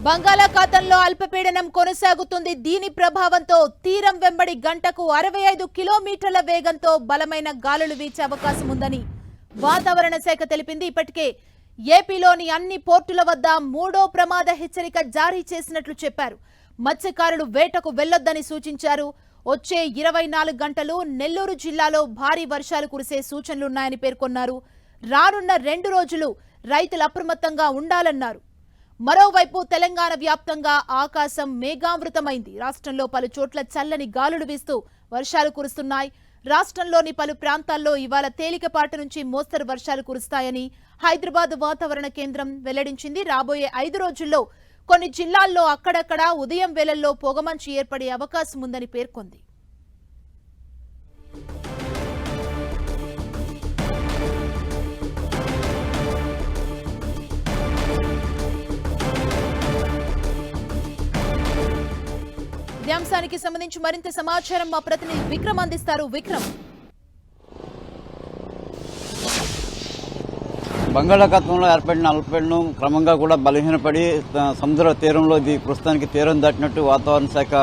బంగాళాఖాతంలో అల్పపీడనం కొనసాగుతుంది. దీని ప్రభావంతో తీరం వెంబడి గంటకు 65 కిలోమీటర్ల వేగంతో బలమైన గాలులు వీచే అవకాశం ఉందని వాతావరణ శాఖ తెలిపింది. ఇప్పటికే ఏపీలోని అన్ని పోర్టుల వద్ద 3వ ప్రమాద హెచ్చరిక జారీ చేసినట్లు చెప్పారు. మత్స్యకారులు వేటకు వెళ్లొద్దని సూచించారు. వచ్చే 24 గంటలు నెల్లూరు జిల్లాలో భారీ వర్షాలు కురిసే సూచనలున్నాయని పేర్కొన్నారు. రానున్న 2 రోజులు రైతులు అప్రమత్తంగా ఉండాలన్నారు. మరోవైపు తెలంగాణ వ్యాప్తంగా ఆకాశం మేఘావృతమైంది. రాష్ట్రంలో పలు చోట్ల చల్లని గాలులు వీస్తూ వర్షాలు కురుస్తున్నాయి. రాష్ట్రంలోని పలు ప్రాంతాల్లో ఇవాళ తేలికపాటి నుంచి మోస్తరు వర్షాలు కురుస్తాయని హైదరాబాద్ వాతావరణ కేంద్రం వెల్లడించింది. రాబోయే 5 రోజుల్లో కొన్ని జిల్లాల్లో అక్కడక్కడ ఉదయం వేళల్లో పొగమంచు ఏర్పడే అవకాశం ఉందని పేర్కొంది. ఈ అంశానికి సంబంధించి మరింత సమాచారం మా ప్రతినిధి విక్రమ్ అందిస్తారు. విక్రమ్, బంగాళాఖాతంలో ఏర్పడిన అల్పపీడనం క్రమంగా కూడా బలహీనపడి సముద్ర తీరంలో ఇది ప్రస్తుతానికి తీరం దాటినట్టు వాతావరణ శాఖ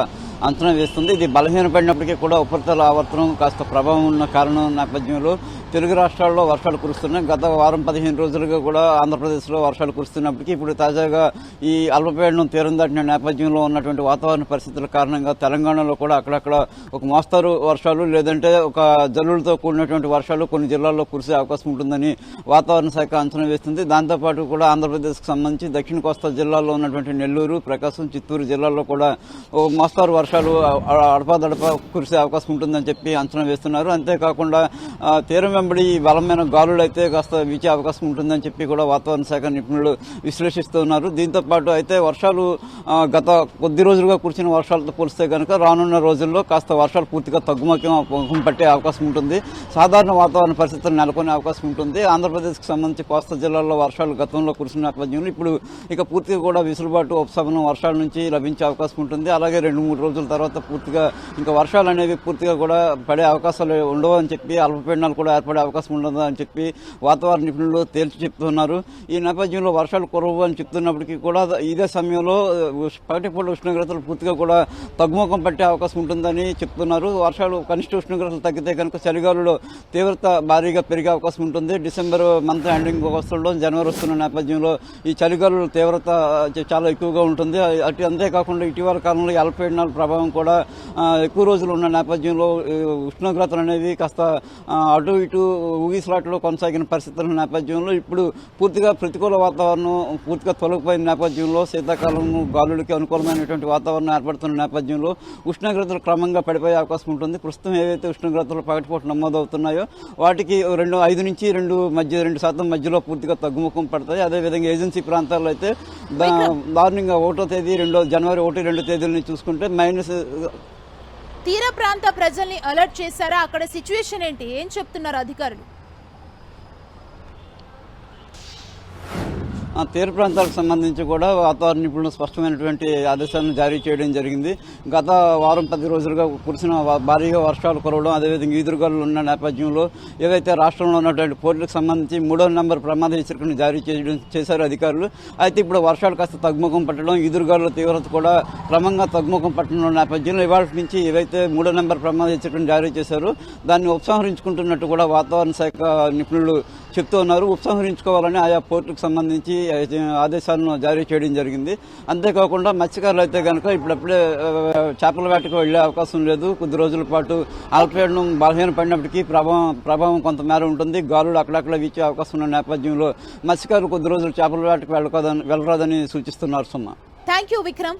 అంచనా వేస్తుంది. ఇది బలహీనపడినప్పటికీ కూడా ఉపరితల ఆవర్తనం కాస్త ప్రభావం ఉన్న కారణం నేపథ్యంలో తెలుగు రాష్ట్రాల్లో వర్షాలు కురుస్తున్నాయి. గత వారం 15 రోజులుగా కూడా ఆంధ్రప్రదేశ్లో వర్షాలు కురుస్తున్నప్పటికీ ఇప్పుడు తాజాగా ఈ అల్పపీడనం తీరం దాటిన నేపథ్యంలో ఉన్నటువంటి వాతావరణ పరిస్థితుల కారణంగా తెలంగాణలో కూడా అక్కడక్కడ ఒక మోస్తరు వర్షాలు లేదంటే ఒక జల్లులతో కూడినటువంటి వర్షాలు కొన్ని జిల్లాల్లో కురిసే అవకాశం ఉంటుందని వాతావరణ శాఖ అంచనా వేస్తుంది. దాంతోపాటు కూడా ఆంధ్రప్రదేశ్కు సంబంధించి దక్షిణ కోస్తా జిల్లాల్లో ఉన్నటువంటి నెల్లూరు, ప్రకాశం, చిత్తూరు జిల్లాల్లో కూడా మోస్తరు వర్షాలు అడపాదడప కురిసే అవకాశం ఉంటుందని చెప్పి అంచనా వేస్తున్నారు. అంతేకాకుండా తీరం వెంబడి బలమైన గాలులు అయితే కాస్త వీచే అవకాశం ఉంటుందని చెప్పి కూడా వాతావరణ శాఖ నిపుణులు విశ్లేషిస్తున్నారు. దీంతో పాటు అయితే వర్షాలు గత కొద్ది రోజులుగా కురిసిన వర్షాలతో పోలిస్తే కనుక రానున్న రోజుల్లో కాస్త వర్షాలు పూర్తిగా తగ్గుముఖం పట్టే అవకాశం ఉంటుంది. సాధారణ వాతావరణ పరిస్థితులు నెలకొనే అవకాశం ఉంటుంది. ఆంధ్రప్రదేశ్కి సంబంధించి కోస్తా జిల్లాల్లో వర్షాలు గతంలో కురిసిన నేపథ్యంలో ఇప్పుడు ఇక పూర్తిగా కూడా విసులుబాటు ఉపశమనం వర్షాల నుంచి లభించే అవకాశం ఉంటుంది. అలాగే 2-3 రోజుల తర్వాత పూర్తిగా ఇంకా వర్షాలు అనేవి పూర్తిగా కూడా పడే అవకాశాలు ఉండవు అని చెప్పి, అల్పపీడనాలు కూడా ఏర్పడే అవకాశం ఉండదు అని చెప్పి వాతావరణ నిపుణులు తేల్చి చెప్తున్నారు. ఈ నేపథ్యంలో వర్షాలు కురవు అని చెప్తున్నప్పటికీ కూడా ఇదే సమయంలో పగటిపూట ఉష్ణోగ్రతలు పూర్తిగా కూడా తగ్గుముఖం పట్టే అవకాశం ఉంటుందని చెప్తున్నారు. వర్షాలు కనిష్ట ఉష్ణోగ్రతలు తగ్గితే కనుక చలిగాలులో తీవ్రత భారీగా పెరిగే అవకాశం ఉంటుంది. డిసెంబర్ మంత్ ఎండింగ్ వస్తుండో జనవరి వస్తున్న నేపథ్యంలో ఈ చలిగాలుల తీవ్రత చాలా ఎక్కువగా ఉంటుంది. అంతేకాకుండా ఇటీవల కాలంలో అల్పపీడనాల ప్రభావం కూడా ఎక్కువ రోజులు ఉన్న నేపథ్యంలో ఉష్ణోగ్రతలు అనేవి కాస్త అటు ఇటు ఊగిసలాట్లో కొనసాగిన పరిస్థితుల నేపథ్యంలో ఇప్పుడు పూర్తిగా ప్రతికూల వాతావరణం పూర్తిగా తొలగిపోయిన నేపథ్యంలో శీతాకాలం గాలులకి అనుకూలమైనటువంటి వాతావరణం ఏర్పడుతున్న నేపథ్యంలో ఉష్ణోగ్రతలు క్రమంగా పడిపోయే అవకాశం ఉంటుంది. ప్రస్తుతం ఏవైతే ఉష్ణోగ్రతలు పగటిపూట నమోదవుతున్నాయో వాటికి 5 నుంచి 2% మధ్యలో పూర్తిగా తగ్గుముఖం పడతాయి. అదేవిధంగా ఏజెన్సీ ప్రాంతాల్లో అయితే దారుణంగా 1వ తేదీ జనవరి 1-2 తేదీలని చూసుకుంటే తీర ప్రాంత ప్రజల్ని అలర్ట్ చేశారా? అక్కడ సిచ్యువేషన్ ఏంటి? ఏం చెప్తున్నారు అధికారులు? తీర ప్రాంతాలకు సంబంధించి కూడా వాతావరణ నిపుణులు స్పష్టమైనటువంటి ఆదేశాలను జారీ చేయడం జరిగింది. గత వారం 10 రోజులుగా కురిసిన భారీగా వర్షాలు కురవడం, అదేవిధంగా ఈదురుగాలులు ఉన్న నేపథ్యంలో ఏవైతే రాష్ట్రంలో ఉన్నటువంటి పోర్టులకు సంబంధించి 3వ నెంబర్ ప్రమాద హెచ్చరికను జారీ చేశారు అధికారులు. అయితే ఇప్పుడు వర్షాలు కాస్త తగ్గుముఖం పట్టడం, ఈదురుగాలుల తీవ్రత కూడా క్రమంగా తగ్గుముఖం పట్టడం నేపథ్యంలో ఇవాళ నుంచి ఏవైతే 3వ నెంబర్ ప్రమాద హెచ్చరికను జారీ చేశారో దాన్ని ఉపసంహరించుకుంటున్నట్టు కూడా వాతావరణ శాఖ నిపుణులు చెప్తూ ఉన్నారు. ఉపసంహరించుకోవాలని ఆయా పోర్టులకు సంబంధించి ఆదేశాలను జారీ చేయడం జరిగింది. అంతేకాకుండా మత్స్యకారులు అయితే కనుక ఇప్పుడప్పుడే చేపల వేటకు వెళ్లే అవకాశం లేదు. కొద్ది రోజుల పాటు అల్పపీడనం బలహీనపడినప్పటికీ ప్రభావం కొంతమేర ఉంటుంది. గాలులు అక్కడక్కడ వీచే అవకాశం ఉన్న నేపథ్యంలో మత్స్యకారులు కొద్ది రోజులు చేపల వేటకు వెళ్ళరాదని సూచిస్తున్నారు. సుమా, థ్యాంక్ యూ విక్రమ్.